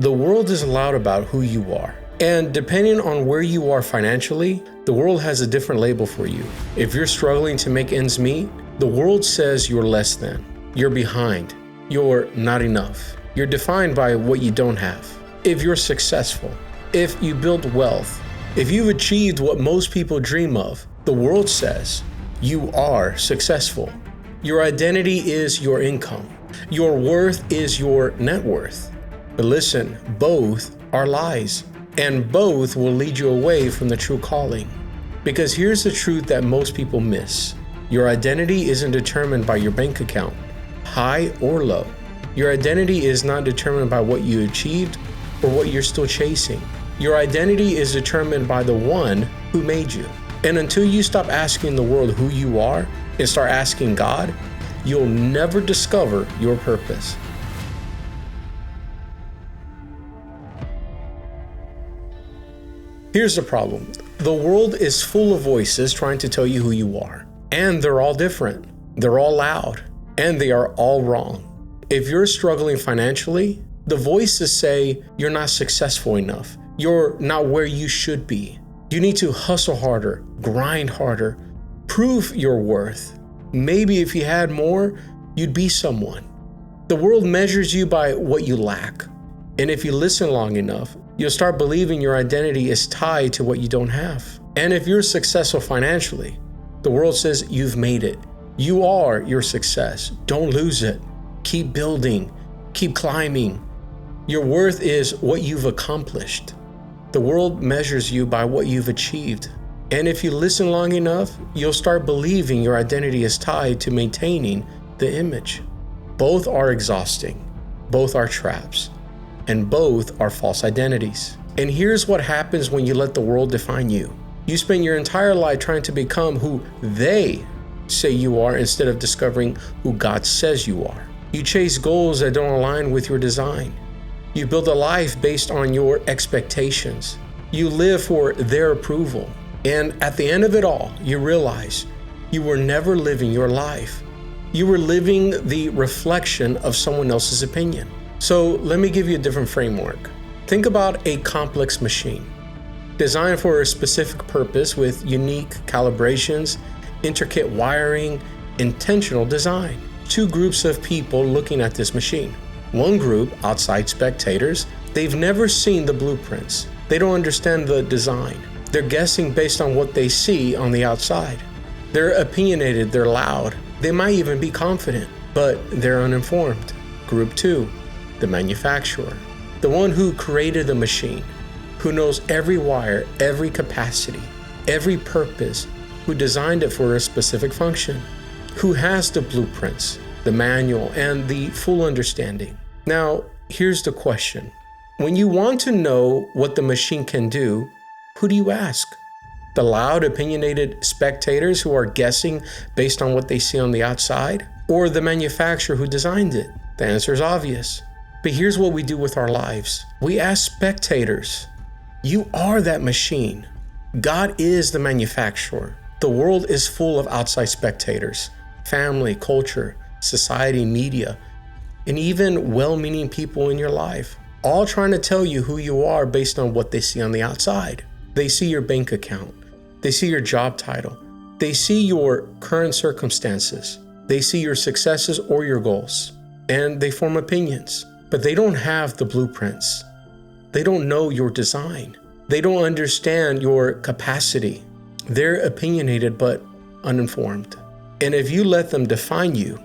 The world is loud about who you are. And depending on where you are financially, the world has a different label for you. If you're struggling to make ends meet, the world says you're less than, you're behind, you're not enough. You're defined by what you don't have. If you're successful, if you build wealth, if you've achieved what most people dream of, the world says you are successful. Your identity is your income. Your worth is your net worth. But listen, both are lies, and both will lead you away from the true calling. Because here's the truth that most people miss. Your identity isn't determined by your bank account, high or low. Your identity is not determined by what you achieved or what you're still chasing. Your identity is determined by the one who made you. And until you stop asking the world who you are and start asking God, you'll never discover your purpose. Here's the problem. The world is full of voices trying to tell you who you are. And they're all different. They're all loud. And they are all wrong. If you're struggling financially, the voices say you're not successful enough. You're not where you should be. You need to hustle harder, grind harder, prove your worth. Maybe if you had more, you'd be someone. The world measures you by what you lack. And if you listen long enough, you'll start believing your identity is tied to what you don't have. And if you're successful financially, the world says you've made it. You are your success. Don't lose it. Keep building. Keep climbing. Your worth is what you've accomplished. The world measures you by what you've achieved. And if you listen long enough, you'll start believing your identity is tied to maintaining the image. Both are exhausting. Both are traps. And both are false identities. And here's what happens when you let the world define you. You spend your entire life trying to become who they say you are instead of discovering who God says you are. You chase goals that don't align with your design. You build a life based on your expectations. You live for their approval. And at the end of it all, you realize you were never living your life. You were living the reflection of someone else's opinion. So let me give you a different framework. Think about a complex machine designed for a specific purpose with unique calibrations, intricate wiring, intentional design. Two groups of people looking at this machine. One group, outside spectators, they've never seen the blueprints. They don't understand the design. They're guessing based on what they see on the outside. They're opinionated, they're loud. They might even be confident, but they're uninformed. Group two, the manufacturer, the one who created the machine, who knows every wire, every capacity, every purpose, who designed it for a specific function, who has the blueprints, the manual, and the full understanding. Now, here's the question. When you want to know what the machine can do, who do you ask? The loud, opinionated spectators who are guessing based on what they see on the outside? Or the manufacturer who designed it? The answer is obvious. But here's what we do with our lives. We ask spectators. You are that machine. God is the manufacturer. The world is full of outside spectators, family, culture, society, media, and even well-meaning people in your life, all trying to tell you who you are based on what they see on the outside. They see your bank account. They see your job title. They see your current circumstances. They see your successes or your goals, and they form opinions. But they don't have the blueprints. They don't know your design. They don't understand your capacity. They're opinionated but uninformed. And if you let them define you,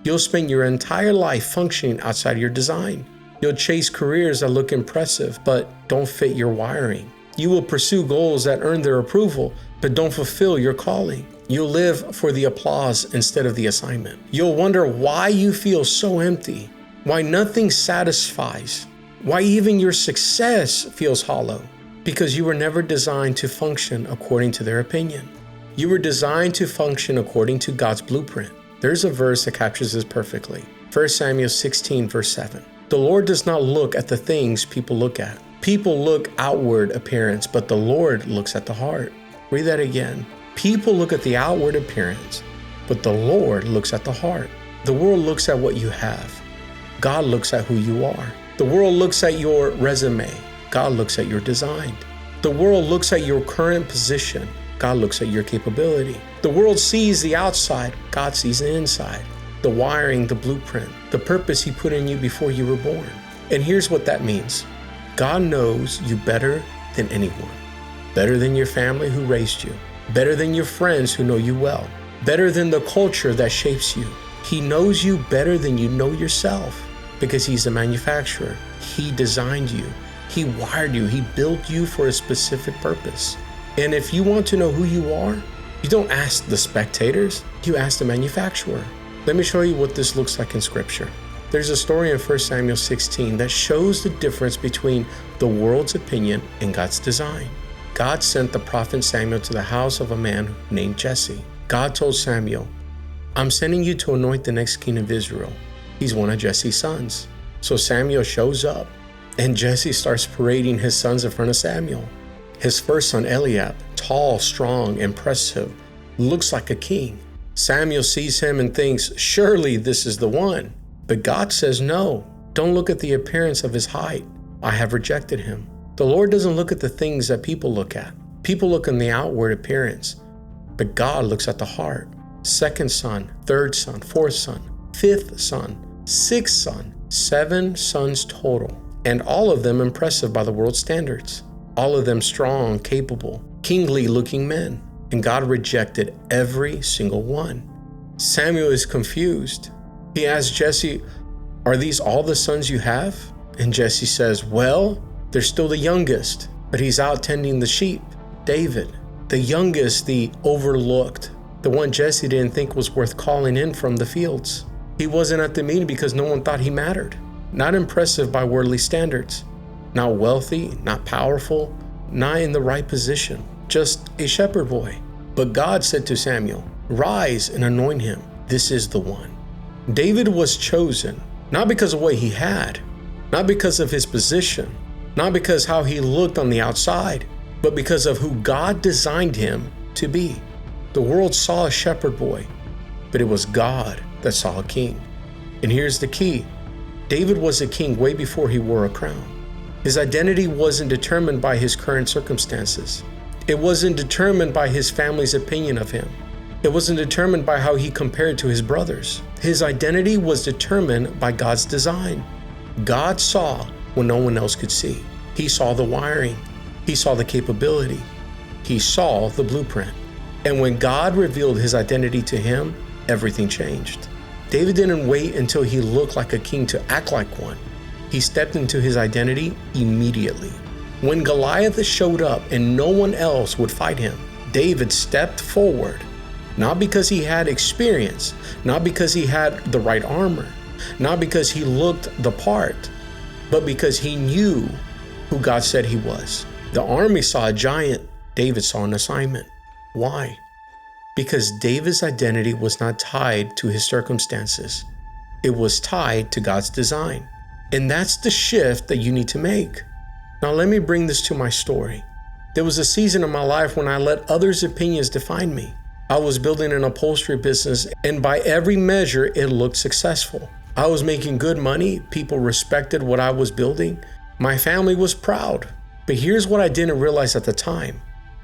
you'll spend your entire life functioning outside your design. You'll chase careers that look impressive but don't fit your wiring. You will pursue goals that earn their approval but don't fulfill your calling. You'll live for the applause instead of the assignment. You'll wonder why you feel so empty, why nothing satisfies, why even your success feels hollow. Because you were never designed to function according to their opinion. You were designed to function according to God's blueprint. There's a verse that captures this perfectly. 1 Samuel 16, verse 7. The Lord does not look at the things people look at. People look outward appearance, but the Lord looks at the heart. Read that again. People look at the outward appearance, but the Lord looks at the heart. The world looks at what you have. God looks at who you are. The world looks at your resume. God looks at your design. The world looks at your current position. God looks at your capability. The world sees the outside. God sees the inside. The wiring, the blueprint, the purpose He put in you before you were born. And here's what that means. God knows you better than anyone. Better than your family who raised you. Better than your friends who know you well. Better than the culture that shapes you. He knows you better than you know yourself because He's the manufacturer. He designed you. He wired you. He built you for a specific purpose. And if you want to know who you are, you don't ask the spectators, you ask the manufacturer. Let me show you what this looks like in Scripture. There's a story in 1 Samuel 16 that shows the difference between the world's opinion and God's design. God sent the prophet Samuel to the house of a man named Jesse. God told Samuel, I'm sending you to anoint the next king of Israel. He's one of Jesse's sons. So Samuel shows up, and Jesse starts parading his sons in front of Samuel. His first son, Eliab, tall, strong, impressive, looks like a king. Samuel sees him and thinks, surely this is the one. But God says, no, don't look at the appearance of his height. I have rejected him. The Lord doesn't look at the things that people look at. People look in the outward appearance, but God looks at the heart. Second son, third son, fourth son, fifth son, sixth son, 7 sons total, and all of them impressive by the world's standards. All of them strong, capable, kingly looking men. And God rejected every single one. Samuel is confused. He asks Jesse, are these all the sons you have? And Jesse says, well, they're still the youngest, but he's out tending the sheep. David, the youngest, the overlooked, the one Jesse didn't think was worth calling in from the fields. He wasn't at the meeting because no one thought he mattered. Not impressive by worldly standards. Not wealthy, not powerful, not in the right position. Just a shepherd boy. But God said to Samuel, rise and anoint him. This is the one. David was chosen, not because of what he had, not because of his position, not because how he looked on the outside, but because of who God designed him to be. The world saw a shepherd boy, but it was God that saw a king. And here's the key. David was a king way before he wore a crown. His identity wasn't determined by his current circumstances. It wasn't determined by his family's opinion of him. It wasn't determined by how he compared to his brothers. His identity was determined by God's design. God saw when no one else could see. He saw the wiring. He saw the capability. He saw the blueprint. And when God revealed his identity to him, everything changed. David didn't wait until he looked like a king to act like one. He stepped into his identity immediately. When Goliath showed up and no one else would fight him, David stepped forward, not because he had experience, not because he had the right armor, not because he looked the part, but because he knew who God said he was. The army saw a giant, David saw an assignment. Why? Because David's identity was not tied to his circumstances. It was tied to God's design. And that's the shift that you need to make. Now let me bring this to my story. There was a season in my life when I let others' opinions define me. I was building an upholstery business, and by every measure, it looked successful. I was making good money. People respected what I was building. My family was proud. But here's what I didn't realize at the time.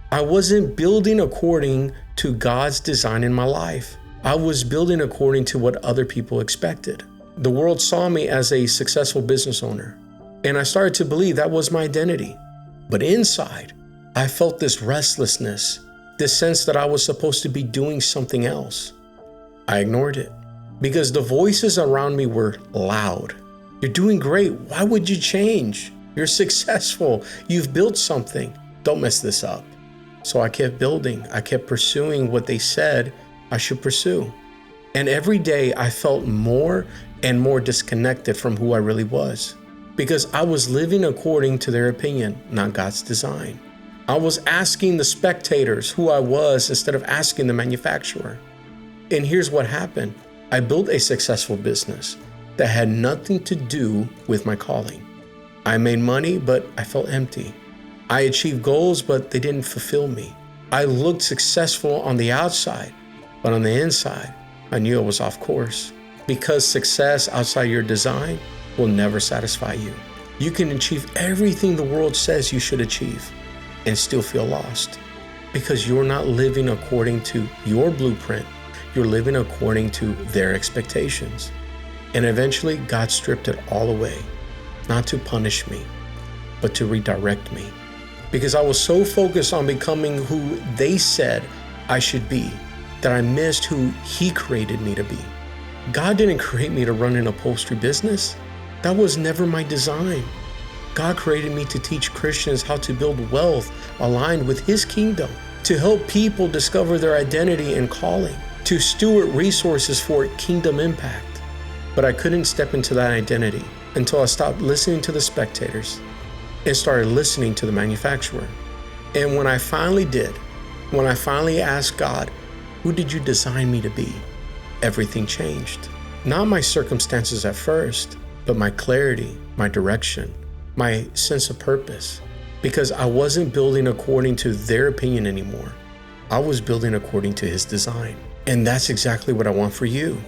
I wasn't building according to God's design in my life. I was building according to what other people expected. The world saw me as a successful business owner, and I started to believe that was my identity. But inside, I felt this restlessness, this sense that I was supposed to be doing something else. I ignored it because the voices around me were loud. You're doing great. Why would you change? You're successful. You've built something. Don't mess this up. So I kept building. I kept pursuing what they said I should pursue. And every day I felt more and more disconnected from who I really was because I was living according to their opinion, not God's design. I was asking the spectators who I was instead of asking the manufacturer. And here's what happened. I built a successful business that had nothing to do with my calling. I made money, but I felt empty. I achieved goals, but they didn't fulfill me. I looked successful on the outside, but on the inside, I knew I was off course. Because success outside your design will never satisfy you. You can achieve everything the world says you should achieve and still feel lost because you're not living according to your blueprint. You're living according to their expectations. And eventually, God stripped it all away, not to punish me, but to redirect me. Because I was so focused on becoming who they said I should be that I missed who He created me to be. God didn't create me to run an upholstery business. That was never my design. God created me to teach Christians how to build wealth aligned with His kingdom, to help people discover their identity and calling, to steward resources for kingdom impact. But I couldn't step into that identity until I stopped listening to the spectators and started listening to the manufacturer. And when I finally did, when I finally asked God, who did you design me to be? Everything changed. Not my circumstances at first, but my clarity, my direction, my sense of purpose. Because I wasn't building according to their opinion anymore. I was building according to His design. And that's exactly what I want for you.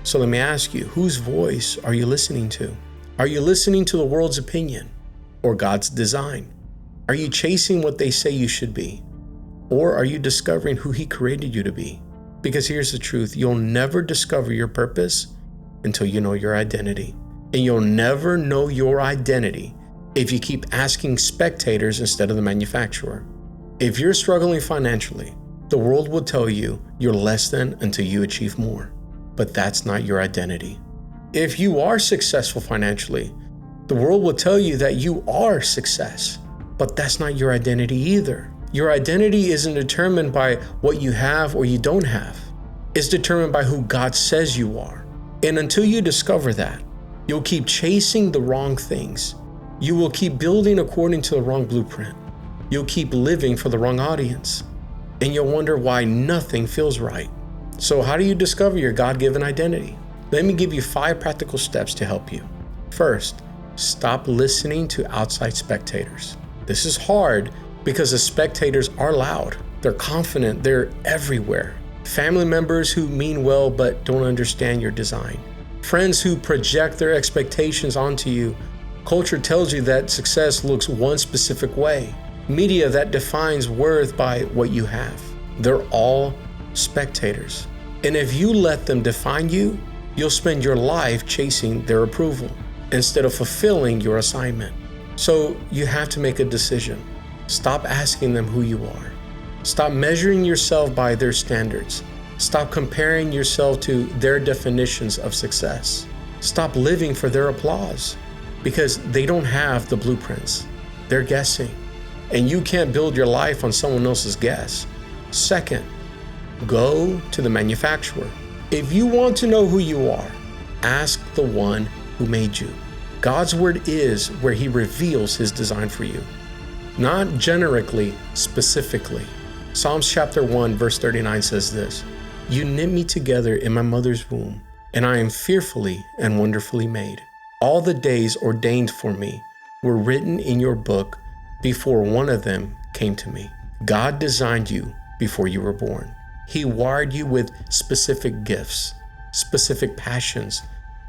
So let me ask you, whose voice are you listening to? Are you listening to the world's opinion or God's design? Are you chasing what they say you should be? Or are you discovering who He created you to be? Because here's the truth, you'll never discover your purpose until you know your identity. And you'll never know your identity if you keep asking spectators instead of the manufacturer. If you're struggling financially, the world will tell you you're less than until you achieve more. But that's not your identity. If you are successful financially, the world will tell you that you are success. But that's not your identity either. Your identity isn't determined by what you have or you don't have. It's determined by who God says you are. And until you discover that, you'll keep chasing the wrong things. You will keep building according to the wrong blueprint. You'll keep living for the wrong audience. And you'll wonder why nothing feels right. So how do you discover your God-given identity? Let me give you 5 practical steps to help you. First, stop listening to outside spectators. This is hard because the spectators are loud. They're confident. They're everywhere. Family members who mean well but don't understand your design. Friends who project their expectations onto you. Culture tells you that success looks one specific way. Media that defines worth by what you have. They're all spectators. And if you let them define you, you'll spend your life chasing their approval instead of fulfilling your assignment. So you have to make a decision. Stop asking them who you are. Stop measuring yourself by their standards. Stop comparing yourself to their definitions of success. Stop living for their applause because they don't have the blueprints. They're guessing, and you can't build your life on someone else's guess. Second, go to the manufacturer. If you want to know who you are, ask the one who made you. God's word is where He reveals His design for you. Not generically, specifically. Psalms chapter 1 verse 39 says this, "You knit me together in my mother's womb, and I am fearfully and wonderfully made. All the days ordained for me were written in your book before one of them came to me." God designed you before you were born. He wired you with specific gifts, specific passions,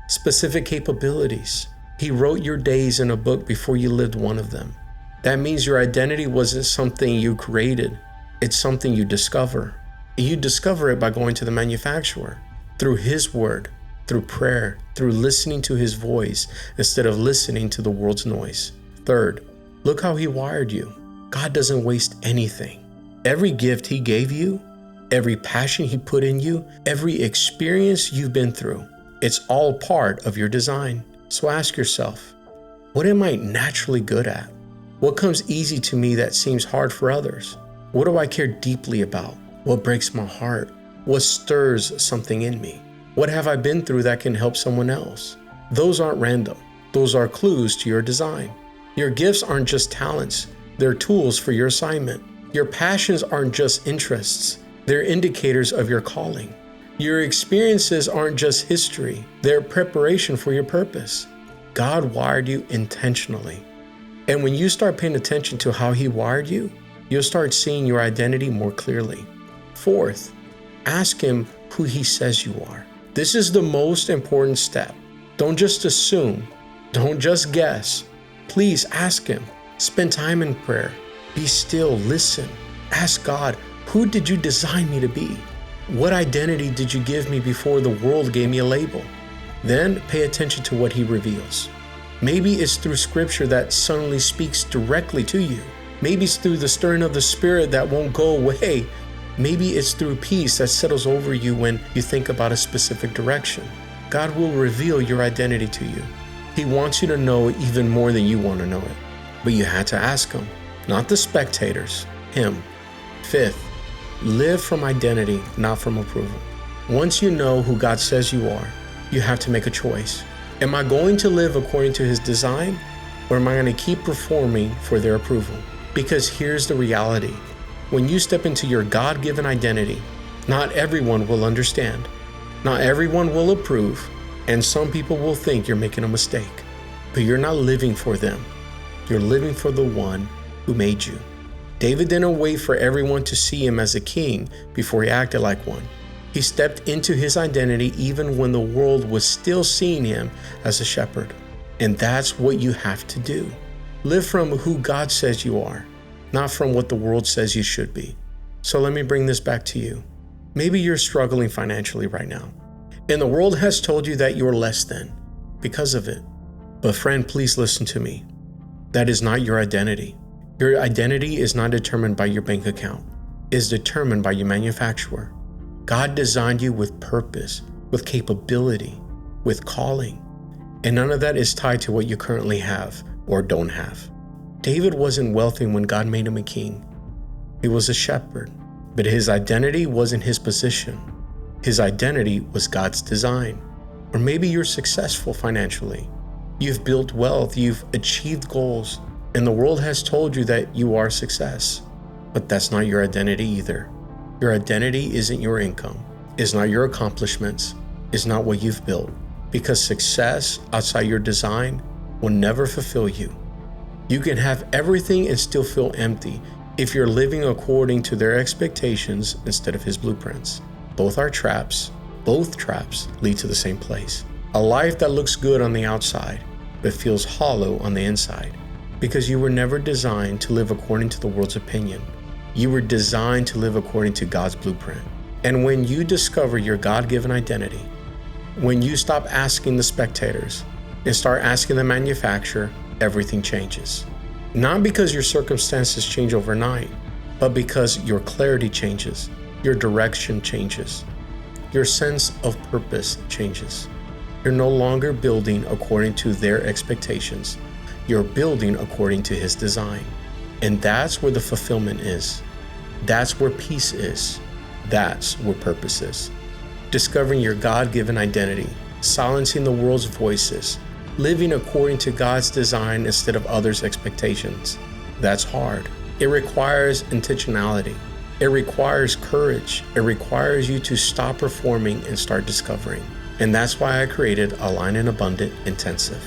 specific capabilities. He wrote your days in a book before you lived one of them. That means your identity wasn't something you created. It's something you discover. You discover it by going to the manufacturer, through His word, through prayer, through listening to His voice instead of listening to the world's noise. Third, look how He wired you. God doesn't waste anything. Every gift He gave you, every passion He put in you, every experience you've been through, it's all part of your design. So ask yourself, what am I naturally good at? What comes easy to me that seems hard for others? What do I care deeply about? What breaks my heart? What stirs something in me? What have I been through that can help someone else? Those aren't random. Those are clues to your design. Your gifts aren't just talents. They're tools for your assignment. Your passions aren't just interests. They're indicators of your calling. Your experiences aren't just history. They're preparation for your purpose. God wired you intentionally. And when you start paying attention to how He wired you, you'll start seeing your identity more clearly. Fourth, ask Him who He says you are. This is the most important step. Don't just assume. Don't just guess. Please ask Him. Spend time in prayer. Be still, listen. Ask God, who did you design me to be? What identity did you give me before the world gave me a label? Then pay attention to what He reveals. Maybe it's through scripture that suddenly speaks directly to you. Maybe it's through the stirring of the Spirit that won't go away. Maybe it's through peace that settles over you when you think about a specific direction. God will reveal your identity to you. He wants you to know even more than you want to know it. But you had to ask Him, not the spectators, Him. Fifth, live from identity, not from approval. Once you know who God says you are, you have to make a choice. Am I going to live according to His design, or am I going to keep performing for their approval? Because here's the reality. When you step into your God-given identity, not everyone will understand. Not everyone will approve, and some people will think you're making a mistake. But you're not living for them. You're living for the one who made you. David didn't wait for everyone to see him as a king before he acted like one. He stepped into his identity even when the world was still seeing him as a shepherd. And that's what you have to do. Live from who God says you are, not from what the world says you should be. So let me bring this back to you. Maybe you're struggling financially right now, and the world has told you that you're less than because of it. But friend, please listen to me. That is not your identity. Your identity is not determined by your bank account. It is determined by your manufacturer. God designed you with purpose, with capability, with calling. And none of that is tied to what you currently have or don't have. David wasn't wealthy when God made him a king. He was a shepherd, but his identity wasn't his position. His identity was God's design. Or maybe you're successful financially. You've built wealth, you've achieved goals, and the world has told you that you are success. But that's not your identity either. Your identity isn't your income, it's not your accomplishments, it's not what you've built. Because success outside your design will never fulfill you. You can have everything and still feel empty if you're living according to their expectations instead of His blueprints. Both are traps. Both traps lead to the same place. A life that looks good on the outside, but feels hollow on the inside. Because you were never designed to live according to the world's opinion. You were designed to live according to God's blueprint. And when you discover your God-given identity, when you stop asking the spectators and start asking the manufacturer, everything changes. Not because your circumstances change overnight, but because your clarity changes, your direction changes, your sense of purpose changes. You're no longer building according to their expectations. You're building according to His design. And that's where the fulfillment is. That's where peace is. That's where purpose is. Discovering your God-given identity, silencing the world's voices, living according to God's design instead of others' expectations. That's hard. It requires intentionality. It requires courage. It requires you to stop performing and start discovering. And that's why I created Align and Abundant Intensive.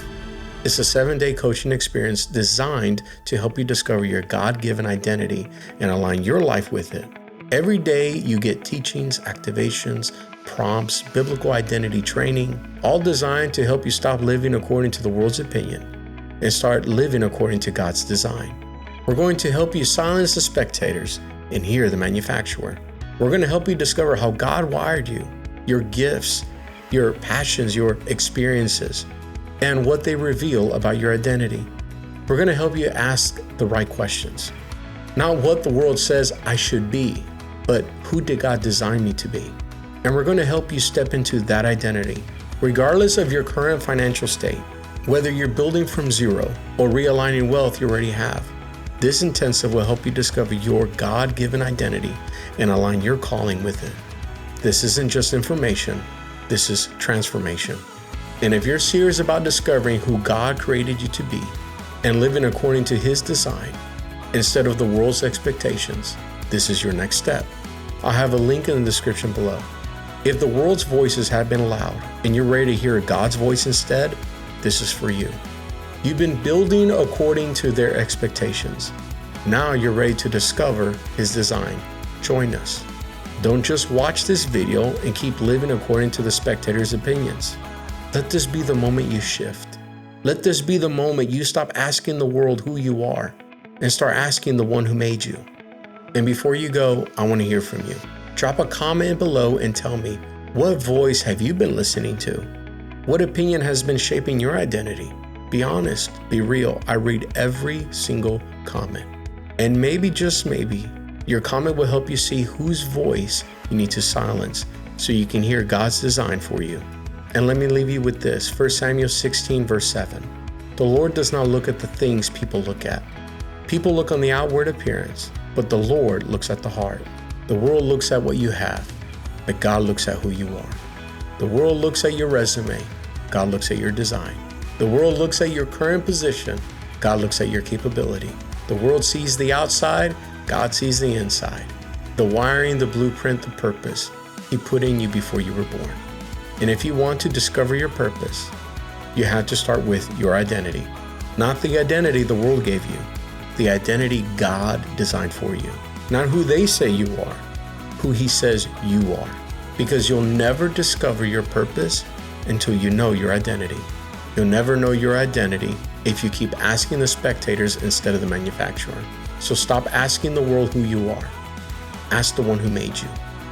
It's a 7-day coaching experience designed to help you discover your God-given identity and align your life with it. Every day you get teachings, activations, prompts, biblical identity training, all designed to help you stop living according to the world's opinion and start living according to God's design. We're going to help you silence the spectators and hear the manufacturer. We're going to help you discover how God wired you, your gifts, your passions, your experiences, and what they reveal about your identity. We're going to help you ask the right questions. Not what the world says I should be, but who did God design me to be? And we're going to help you step into that identity, regardless of your current financial state, whether you're building from zero or realigning wealth you already have. This intensive will help you discover your God-given identity and align your calling with it. This isn't just information, this is transformation. And if you're serious about discovering who God created you to be and living according to His design instead of the world's expectations, this is your next step. I'll have a link in the description below. If the world's voices have been loud and you're ready to hear God's voice instead, this is for you. You've been building according to their expectations. Now you're ready to discover His design. Join us. Don't just watch this video and keep living according to the spectators' opinions. Let this be the moment you shift. Let this be the moment you stop asking the world who you are and start asking the one who made you. And before you go, I want to hear from you. Drop a comment below and tell me, what voice have you been listening to? What opinion has been shaping your identity? Be honest, be real. I read every single comment. And maybe, just maybe, your comment will help you see whose voice you need to silence so you can hear God's design for you. And let me leave you with this, 1 Samuel 16, verse 7. The Lord does not look at the things people look at. People look on the outward appearance, but the Lord looks at the heart. The world looks at what you have, but God looks at who you are. The world looks at your resume. God looks at your design. The world looks at your current position. God looks at your capability. The world sees the outside. God sees the inside. The wiring, the blueprint, the purpose He put in you before you were born. And if you want to discover your purpose, you have to start with your identity. Not the identity the world gave you, the identity God designed for you. Not who they say you are, who He says you are. Because you'll never discover your purpose until you know your identity. You'll never know your identity if you keep asking the spectators instead of the manufacturer. So stop asking the world who you are. Ask the one who made you.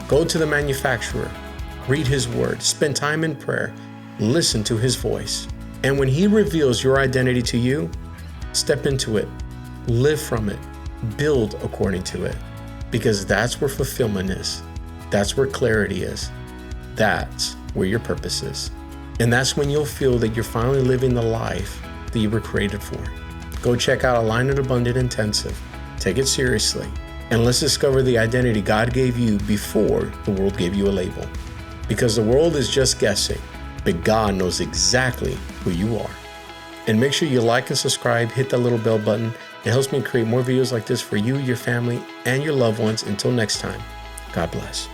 Go to the manufacturer. Read His word, spend time in prayer, listen to His voice. And when He reveals your identity to you, step into it, live from it, build according to it, because that's where fulfillment is. That's where clarity is. That's where your purpose is. And that's when you'll feel that you're finally living the life that you were created for. Go check out Aligned and Abundant Intensive. Take it seriously. And let's discover the identity God gave you before the world gave you a label. Because the world is just guessing, but God knows exactly who you are. And make sure you like and subscribe, hit that little bell button. It helps me create more videos like this for you, your family, and your loved ones. Until next time, God bless.